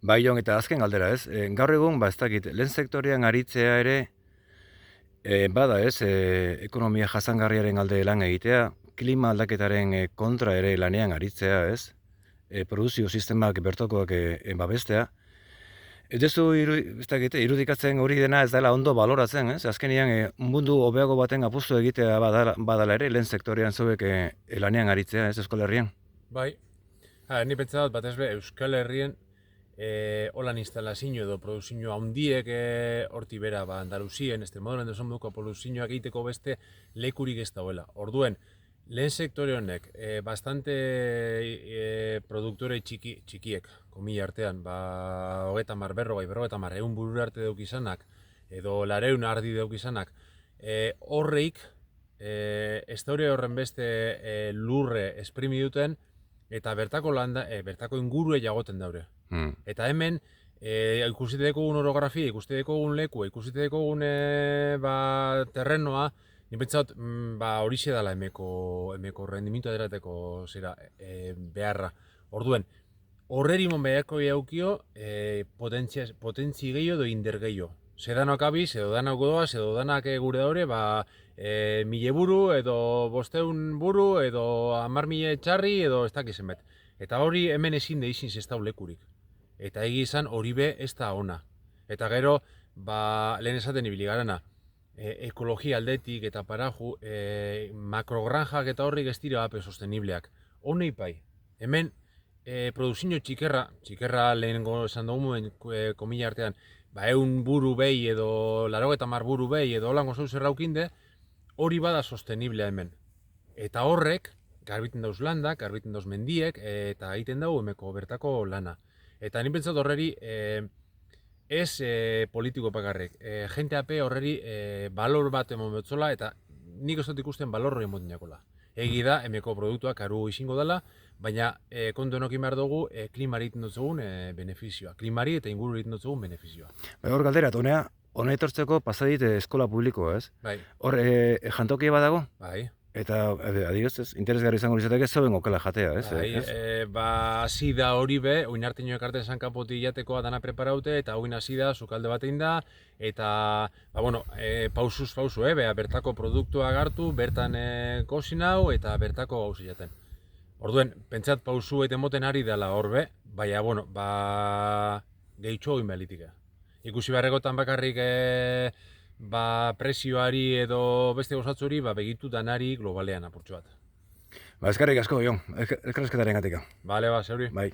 Bai, Jon, eta azken galdera, ez? Gaur egun, ez dakit, lehen sektorean aritzea ere, bada, ez? Ekonomia jasangarriaren alde lan egitea, klima aldaketaren kontra ere lanean aritzea, ez? Produzio sistemak bertokoak babestea. Ez duzu, ez dakit, irudikatzen hori dena ez dela ondo baloratzen, ez? Azkenean, mundu hobeago baten apustu egitea badala ere, lehen sektorean zuek lanean aritzea, ez, Euskal Herrian? Bai, ni pentsa dut batez be Euskal Herrien holan instalazio edo produzio handiek horti bera, Andaluzien, Estremadura edo zonduko produzioak egiteko beste lekurik ez dauela. Orduen, lehen sektore honek bastante produktore txikiek, komila artean, 30, 40, 100 burura arte deuk izanak, edo 200 ardi deuk izanak, horreik, estore horren beste lurre esprimi duten, eta bertako bertako ingurue jagoten daure. Eta hemen, ikusi dekogun orografia, ikusi dekogun leku, ikusi dekogun terrenoa, ni pentsat, horixe dela emeko rendimiento edateko beharra. Orduen, horreri mon beharko jaukio potentzi gehiago edo inder gehiago. Zedanak abiz, edo danak godoaz, edo danak gure daure, 1000 buru, edo 500 buru, edo 10.000 txarri, edo ez dakizen bet. Eta hori hemen ezin da izin zestau lekurik. Eta egi izan hori be ez da ona. Eta gero, lehen esaten ibili garana, ekologia aldetik eta paraju, makrogranjak eta horrik ez dira ape sostenibleak. Honei pai, hemen produzio txikerra lehenengo esan dugu komila artean, 100 buru behi edo 80 buru behi edo holango zeu zerraukinde, hori bada sosteniblea hemen. Eta horrek, garbiten dauz landak, garbiten dauz mendiek, eta egiten dugu emeko bertako lana. Eta ni pentsat horreri, ez politiko bakarrik, jente ape horreri balor bat emon betzola, eta nik ez dut ikusten balor hori emoten jakola. Egi da, emeko produktuak aru izango dela, baina kontu enokin behar dugu klimari egiten dutzugun benefizioa. Klimari eta inguru egiten dutzugun benefizioa. Hor galdera, hona etortzeko pasadit eskola publikoa, ez? Bai. Hor, jantokia badago? Bai. Eta, adibidez, ez, interesgarri izango izateke zeuen okela jatea, ez? Hasi da hori be, oin arteñoek arte zankapoti jatekoa dana preparaute, eta oin hasi da, sukalde batein da, eta, pausuz pausu, bertako produktua hartu, bertan kozinau, eta bertako gauzi jaten. Orduen, pentsat pausu eta moten ari dela hor be, baina, gehitxo egin behalitik. Ikusi beharregotan bakarrik presioari edo beste gozatzuri begitu danari globalean apurtxo bat. Eskerrik asko, Jon, elkarrezketaren gatika. Bale, zeuri. Bai.